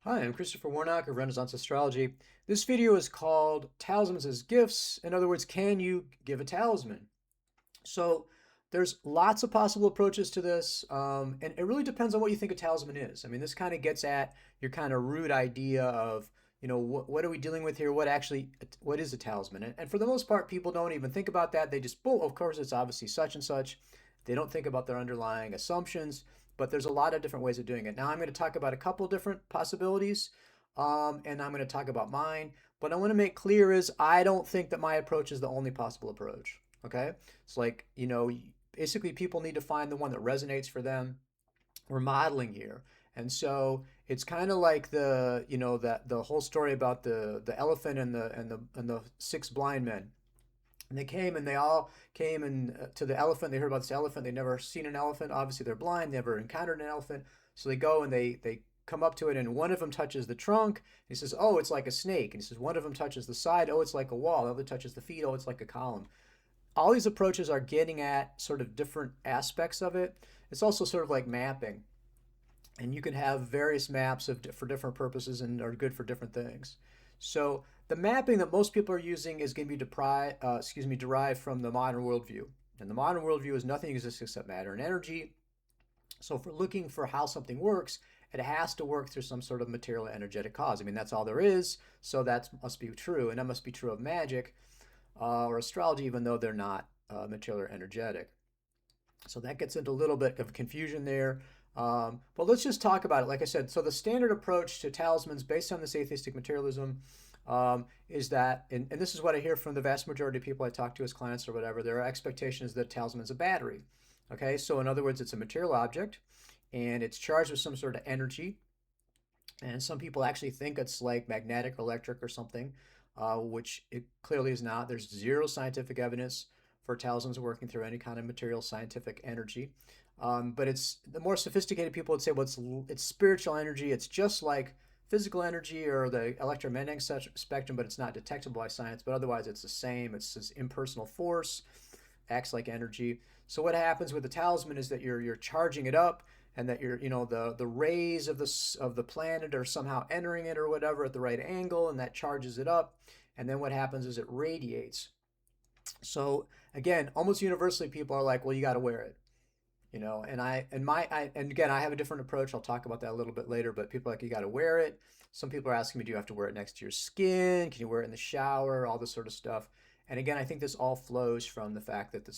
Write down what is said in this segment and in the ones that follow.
Hi, I'm Christopher Warnock of Renaissance Astrology. This video is called Talismans as Gifts. In other words, can you give a talisman? So there's lots of possible approaches to this, and it really depends on what you think a talisman is. I mean, this kind of gets at your kind of root idea of, what are we dealing with here? What is a talisman? And for the most part, people don't even think about that. They just, boom, of course, it's obviously such and such. They don't think about their underlying assumptions, but there's a lot of different ways of doing it. Now, I'm going to talk about a couple different possibilities, and I'm going to talk about mine. But I want to make clear is I don't think that my approach is the only possible approach. Okay? It's like, basically people need to find the one that resonates for them. We're modeling here. And so it's kind of like that the whole story about the elephant and the six blind men. And they all came to the elephant. They heard about this elephant. They'd never seen an elephant. Obviously, they're blind. They never encountered an elephant. So they go and they come up to it, and one of them touches the trunk. He says, "Oh, it's like a snake." And he says, one of them touches the side. "Oh, it's like a wall." The other touches the feet. "Oh, it's like a column." All these approaches are getting at sort of different aspects of it. It's also sort of like mapping, and you can have various maps for different purposes and are good for different things. So the mapping that most people are using is going to be derived from the modern worldview. And the modern worldview is nothing exists except matter and energy. So if we're looking for how something works, it has to work through some sort of material energetic cause. I mean, that's all there is. So that must be true. And that must be true of magic or astrology, even though they're not material or energetic. So that gets into a little bit of confusion there. But let's just talk about it. Like I said, so the standard approach to talismans based on this atheistic materialism is that, and this is what I hear from the vast majority of people I talk to as clients or whatever, their expectation is that a talisman is a battery. Okay, so in other words, it's a material object and it's charged with some sort of energy. And some people actually think it's like magnetic or electric or something, which it clearly is not. There's zero scientific evidence for talismans working through any kind of material scientific energy. But it's the more sophisticated people would say, well, it's spiritual energy. It's just like physical energy or the electromagnetic spectrum, but it's not detectable by science. But otherwise, it's the same. It's this impersonal force, acts like energy. So what happens with the talisman is that you're charging it up, and that the rays of the planet are somehow entering it or whatever at the right angle, and that charges it up. And then what happens is it radiates. So again, almost universally, people are like, well, you got to wear it. And again, I have a different approach. I'll talk about that a little bit later, but people are like, you got to wear it. Some people are asking me, do you have to wear it next to your skin? Can you wear it in the shower? All this sort of stuff. And again, I think this all flows from the fact that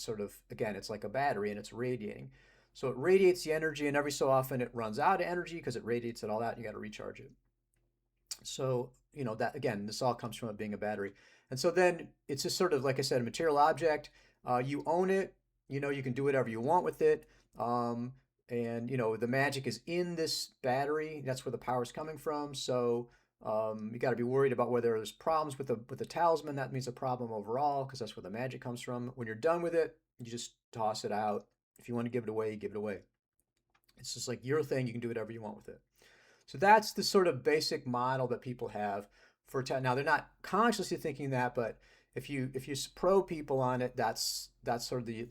again, it's like a battery and it's radiating. So it radiates the energy, and every so often it runs out of energy because it radiates it all out and you got to recharge it. So, that again, this all comes from it being a battery. And so then it's just sort of, like I said, a material object. You own it, you can do whatever you want with it. Um, and, the magic is in this battery. That's where the power is coming from. So you got to be worried about whether there's problems with the talisman. That means a problem overall because that's where the magic comes from. When you're done with it, you just toss it out. If you want to give it away, you give it away. It's just like your thing. You can do whatever you want with it. So that's the sort of basic model that people have for now. They're not consciously thinking that, but if you probe people on it, that's sort of the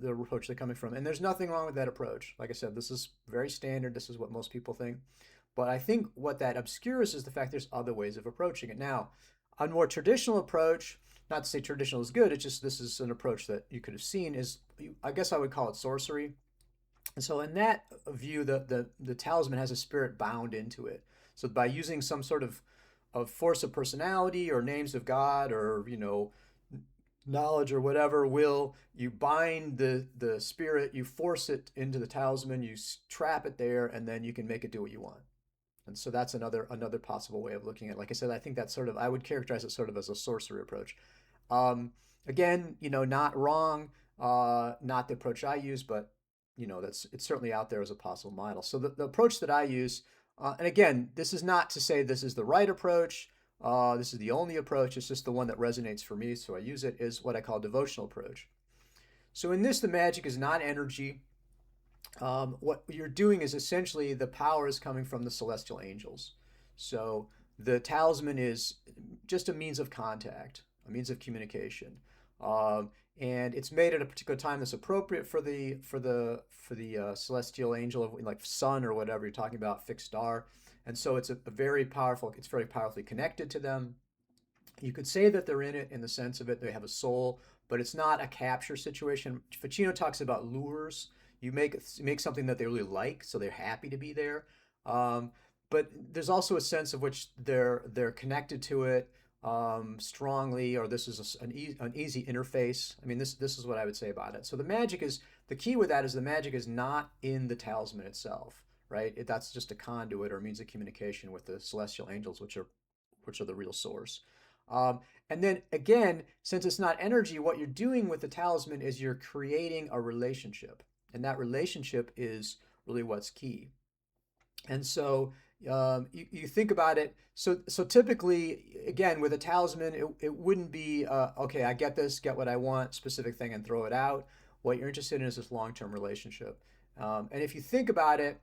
approach they're coming from. And there's nothing wrong with that approach. Like I said, this is very standard. This is what most people think. But I think what that obscures is the fact there's other ways of approaching it. Now, a more traditional approach, not to say traditional is good, it's just this is an approach that you could have seen is, I guess I would call it sorcery. And so in that view, the talisman has a spirit bound into it. So by using some sort of force of personality or names of God or, knowledge or whatever, will, you bind the spirit, you force it into the talisman, you trap it there, and then you can make it do what you want. And so that's another possible way of looking at it. Like I said, I think that's sort of, I would characterize it sort of as a sorcery approach. Um, Again, not wrong, not the approach I use, but it's certainly out there as a possible model. So the approach that I use, and again, this is not to say this is the right approach. This is the only approach. It's just the one that resonates for me, so I use it. Is what I call devotional approach. So in this, the magic is not energy. What you're doing is essentially the power is coming from the celestial angels. So the talisman is just a means of contact, a means of communication. Um, and it's made at a particular time that's appropriate for the celestial angel of like sun or whatever you're talking about, fixed star. And so it's a very powerful. It's very powerfully connected to them. You could say that they're in it in the sense of it, they have a soul, but it's not a capture situation. Ficino talks about lures. You make something that they really like, so they're happy to be there. Um, but there's also a sense of which they're connected to it strongly, or this is an easy interface. I mean, this is what I would say about it. So the key with that is the magic is not in the talisman itself, right? That's just a conduit or a means of communication with the celestial angels, which are the real source. Um, and then again, since it's not energy, what you're doing with the talisman is you're creating a relationship. And that relationship is really what's key. And so you think about it. So typically, again, with a talisman, it wouldn't be, okay, I get this, get what I want, specific thing, and throw it out. What you're interested in is this long-term relationship. And if you think about it,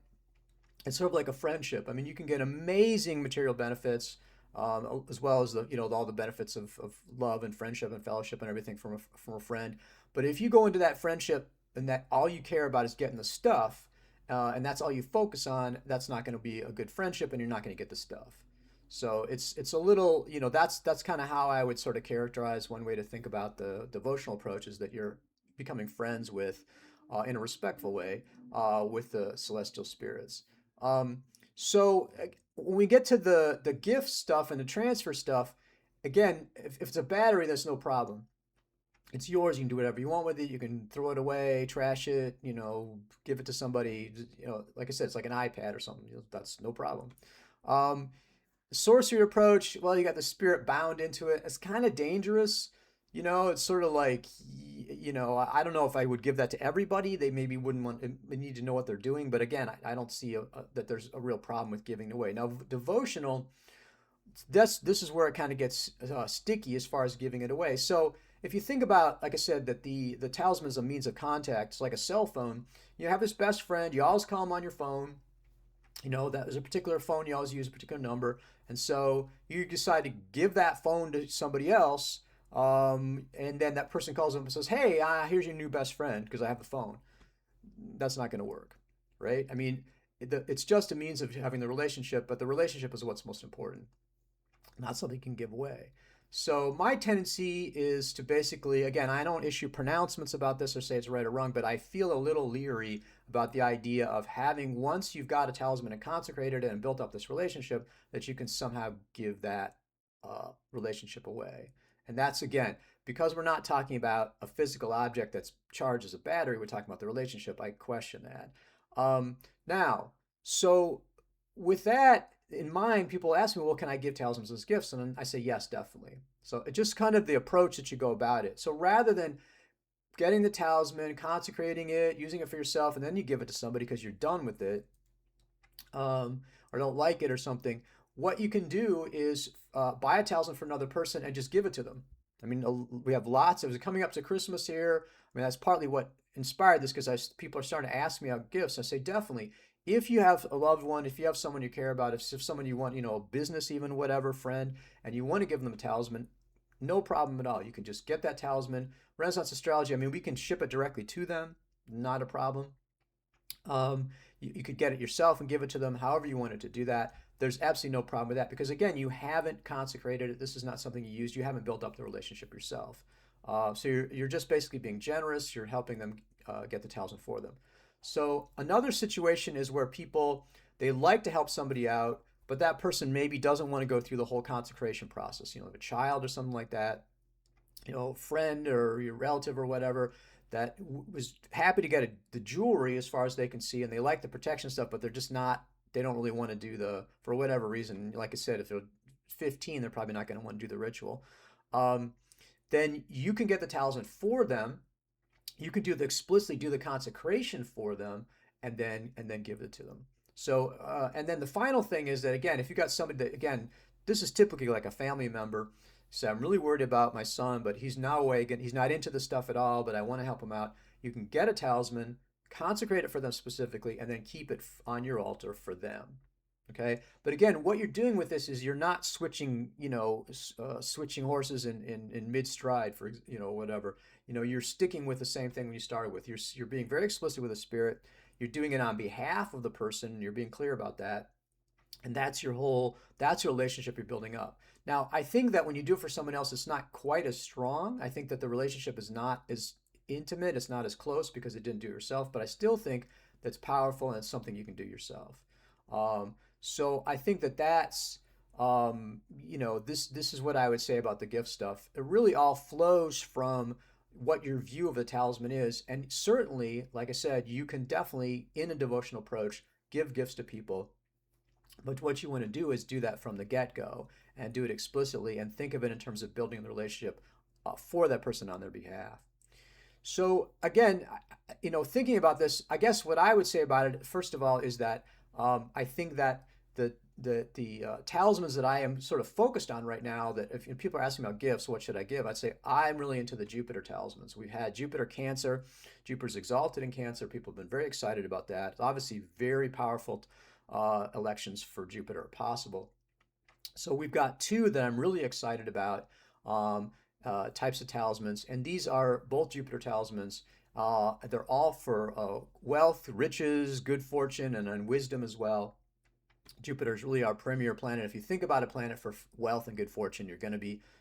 it's sort of like a friendship. I mean, you can get amazing material benefits, as well as all the benefits of love and friendship and fellowship and everything from a friend. But if you go into that friendship and that all you care about is getting the stuff, and that's all you focus on, that's not going to be a good friendship, and you're not going to get the stuff. So it's a little, that's kind of how I would sort of characterize one way to think about the devotional approach is that you're becoming friends with, in a respectful way, with the celestial spirits. Um, so when we get to the gift stuff and the transfer stuff, again, if it's a battery, that's no problem. It's yours. You can do whatever you want with it. You can throw it away, trash it, give it to somebody. Like I said, it's like an iPad or something. That's no problem. Um, sorcery approach, well, you got the spirit bound into it. It's kind of dangerous. It's sort of like, I don't know if I would give that to everybody. They maybe wouldn't want, they need to know what they're doing. But again, I don't see that there's a real problem with giving it away. Now, devotional, this is where it kind of gets sticky as far as giving it away. So if you think about, like I said, that the talisman is a means of contact, it's like a cell phone. You have this best friend, you always call them on your phone. That there's a particular phone you always use a particular number, and so you decide to give that phone to somebody else, and then that person calls them and says, "Hey, here's your new best friend because I have the phone." That's not going to work, right? I mean, it's just a means of having the relationship, but the relationship is what's most important, not something you can give away. So my tendency is to basically, again, I don't issue pronouncements about this or say it's right or wrong, but I feel a little leery about the idea of having, once you've got a talisman and consecrated it and built up this relationship, that you can somehow give that relationship away. And that's, again, because we're not talking about a physical object that's charged as a battery, we're talking about the relationship. I question that. Now, so with that in mind, people ask me, well, can I give talismans as gifts? And I say, yes, definitely. So it's just kind of the approach that you go about it. So rather than getting the talisman, consecrating it, using it for yourself, and then you give it to somebody because you're done with it, or don't like it or something, what you can do is buy a talisman for another person and just give it to them. I mean, we have lots of it. Coming up to Christmas here. I mean, that's partly what inspired this because people are starting to ask me about gifts. I say, definitely. If you have a loved one, if you have someone you care about, if someone you want, a business, even whatever, friend, and you want to give them a talisman, no problem at all. You can just get that talisman. Renaissance Astrology, I mean, we can ship it directly to them, not a problem. You could get it yourself and give it to them however you wanted to do that. There's absolutely no problem with that because, again, you haven't consecrated it. This is not something you used. You haven't built up the relationship yourself. So you're just basically being generous. You're helping them get the talisman for them. So another situation is where people, they like to help somebody out, but that person maybe doesn't want to go through the whole consecration process. A child or something like that, friend or your relative or whatever that was happy to get the jewelry as far as they can see, and they like the protection stuff, but they're just not. They don't really want to do for whatever reason. Like I said, if they're 15, they're probably not going to want to do the ritual. Um, then you can get the talisman for them. You can explicitly do the consecration for them, and then give it to them. So and then the final thing is that, again, if you got somebody that, again, this is typically like a family member. So I'm really worried about my son, but he's now away again. He's not into the stuff at all, but I want to help him out. You can get a talisman, consecrate it for them specifically, and then keep it on your altar for them. Okay, but again, what you're doing with this is you're not switching, switching horses in mid stride for, whatever. You're sticking with the same thing when you started with. You're being very explicit with the spirit. You're doing it on behalf of the person. You're being clear about that, and that's your relationship you're building up. Now, I think that when you do it for someone else, it's not quite as strong. I think that the relationship is not as intimate. It's not as close because it didn't do it yourself. But I still think that's powerful and it's something you can do yourself. So I think that this is what I would say about the gift stuff. It really all flows from what your view of the talisman is, and certainly, like I said, you can definitely, in a devotional approach, give gifts to people. But what you want to do is do that from the get-go and do it explicitly and think of it in terms of building the relationship for that person on their behalf. So again, thinking about this, I guess what I would say about it, first of all, is that I think that the talismans that I am sort of focused on right now, that if people are asking about gifts, what should I give? I'd say I'm really into the Jupiter talismans. We've had Jupiter Cancer, Jupiter's exalted in Cancer. People have been very excited about that. Obviously, very powerful elections for Jupiter are possible. So we've got two that I'm really excited about, types of talismans, and these are both Jupiter talismans. They're all for wealth, riches, good fortune, and wisdom as well. Jupiter is really our premier planet. If you think about a planet for wealth and good fortune,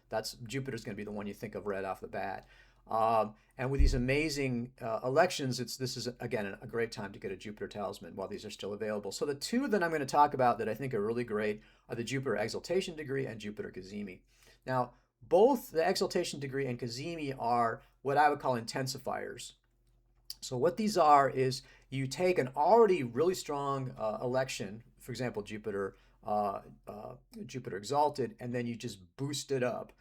that's Jupiter's going to be the one you think of right off the bat. And with these amazing elections, this is again a great time to get a Jupiter talisman while these are still available. So the two that I'm going to talk about that I think are really great are the Jupiter Exaltation Degree and Jupiter Cazimi. Now, both the Exaltation Degree and Kazimi are what I would call intensifiers. So what these are is you take an already really strong election, for example, uh, Jupiter Exalted, and then you just boost it up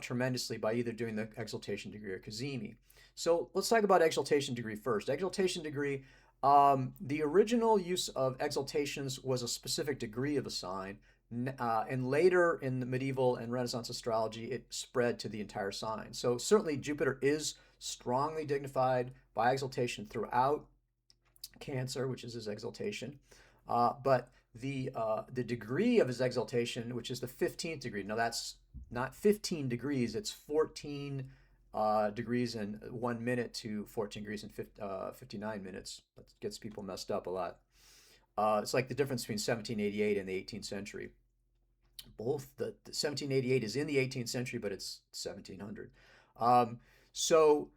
tremendously by either doing the Exaltation Degree or Kazimi. So let's talk about Exaltation Degree first. Exaltation Degree, the original use of exaltations was a specific degree of a sign, and later in the medieval and Renaissance astrology, it spread to the entire sign. So certainly Jupiter is strongly dignified by exaltation throughout Cancer, which is his exaltation. But the degree of his exaltation, which is the 15th degree, now that's not 15 degrees, it's 14 degrees in 1 minute to 14 degrees in 59 minutes. That gets people messed up a lot. It's like the difference between 1788 and the 18th century. The 1788 is in the 18th century, but it's 1700. So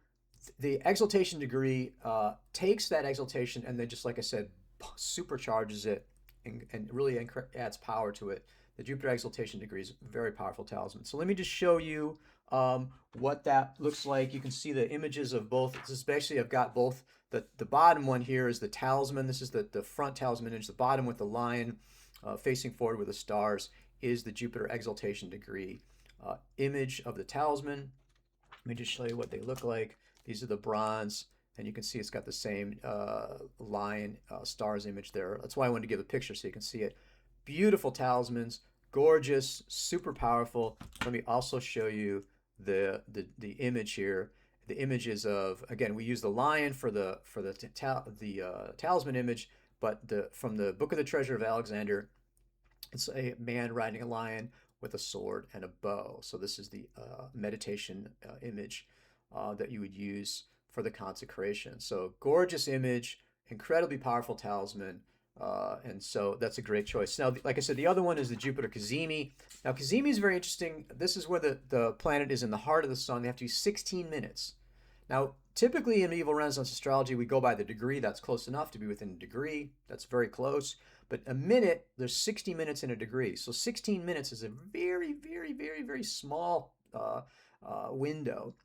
the exaltation degree takes that exaltation and then, just like I said, supercharges it and really adds power to it. The Jupiter exaltation degree is a very powerful talisman. So let me just show you what that looks like. You can see the images of both. Especially, I've got both. The bottom one here is the talisman. This is the front talisman image. The bottom with the lion facing forward with the stars is the Jupiter exaltation degree image of the talisman. Let me just show you what they look like. These are the bronze, and you can see it's got the same lion stars image there. That's why I wanted to give a picture so you can see it. Beautiful talismans, gorgeous, super powerful. Let me also show you the image here. The images of, again, we use the lion for the talisman image, but from the Book of the Treasure of Alexander, it's a man riding a lion with a sword and a bow. So this is the meditation image that you would use for the consecration. So gorgeous image, incredibly powerful talisman, and so that's a great choice. Now, like I said, the other one is the Jupiter Cazimi. Now, Cazimi is very interesting. This is where the planet is in the heart of the sun. They have to use 16 minutes. Now, typically in medieval Renaissance astrology, we go by the degree. That's close enough to be within a degree. That's very close. But a minute, there's 60 minutes in a degree. So 16 minutes is a very, very, very, very small window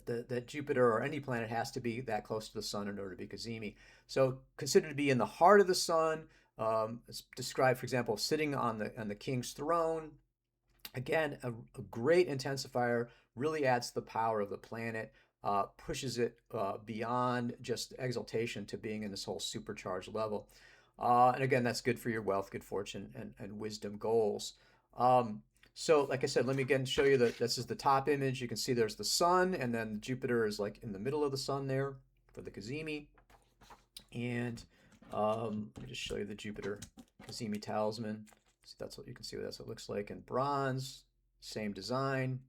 that Jupiter or any planet has to be that close to the sun in order to be Cazimi. So considered to be in the heart of the sun. It's described, for example, sitting on the king's throne. Again, a great intensifier, really adds to the power of the planet, pushes it beyond just exaltation to being in this whole supercharged level. And again, that's good for your wealth, good fortune, and wisdom goals. So like I said, let me again show you that this is the top image. You can see there's the sun, and then Jupiter is like in the middle of the sun there for the Cazimi. And Let me just show you the Jupiter Cazimi talisman. So that's what you can see what it looks like in bronze. Same design,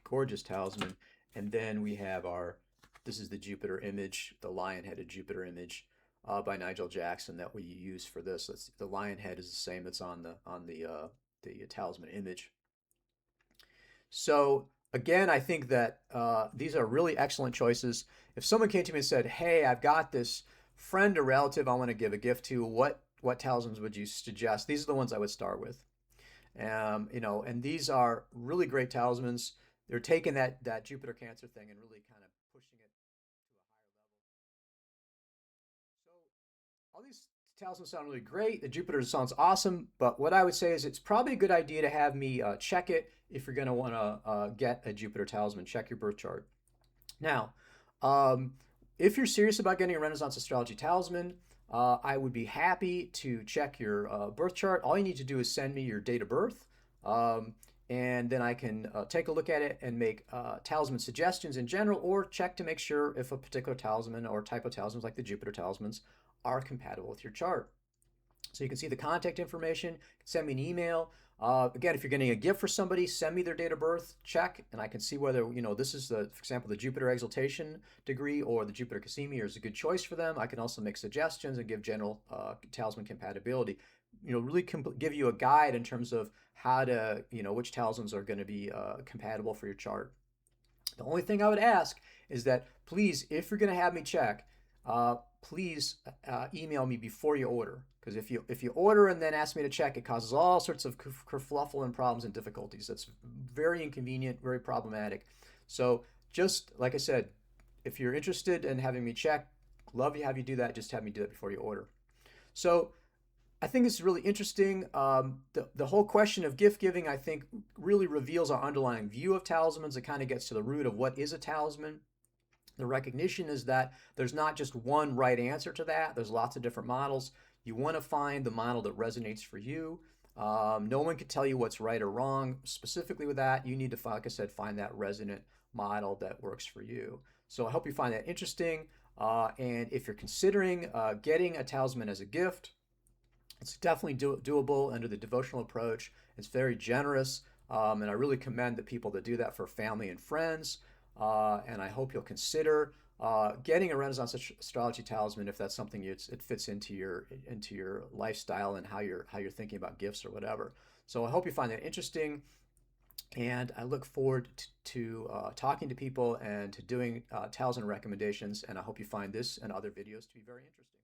gorgeous talisman. And then we have this is the Jupiter image, the lion-headed Jupiter image by Nigel Jackson that we use for this. The lion head is the same that's on the talisman image. So again, I think that these are really excellent choices. If someone came to me and said, "Hey, I've got this friend or relative I want to give a gift to, what talismans would you suggest?" These are the ones I would start with. And these are really great talismans. They're taking that Jupiter Cancer thing and really kind of pushing it to a higher level. So all these talismans sound really great. The Jupiter sounds awesome, but what I would say is it's probably a good idea to have me check it if you're going to want to get a Jupiter talisman. Check your birth chart. Now, um, if you're serious about getting a Renaissance Astrology talisman, I would be happy to check your birth chart. All you need to do is send me your date of birth, um, and then I can take a look at it and make talisman suggestions in general, or check to make sure if a particular talisman or type of talismans like the Jupiter talismans are compatible with your chart. So you can see the contact information, send me an email. Again, if you're getting a gift for somebody, send me their date of birth, check, and I can see whether, this is for example, the Jupiter Exaltation Degree or the Jupiter Cazimi is a good choice for them. I can also make suggestions and give general talisman compatibility. Really give you a guide in terms of how to, which talismans are going to be compatible for your chart. The only thing I would ask is that please, if you're going to have me check, please email me before you order. Because if you order and then ask me to check, it causes all sorts of kerfluffle and problems and difficulties. That's very inconvenient, very problematic. So just like I said, if you're interested in having me check, love to have you do that. Just have me do that before you order. So I think this is really interesting. The whole question of gift giving, I think, really reveals our underlying view of talismans. It kind of gets to the root of what is a talisman. The recognition is that there's not just one right answer to that. There's lots of different models. You want to find the model that resonates for you. No one can tell you what's right or wrong. Specifically with that, you need to, like I said, find that resonant model that works for you. So I hope you find that interesting. And if you're considering getting a talisman as a gift, it's definitely doable under the devotional approach. It's very generous, and I really commend the people that do that for family and friends. And I hope you'll consider getting a Renaissance astrology talisman if that's something it fits into your lifestyle and how you're thinking about gifts or whatever. So I hope you find that interesting, and I look forward to talking to people and to doing talisman recommendations. And I hope you find this and other videos to be very interesting.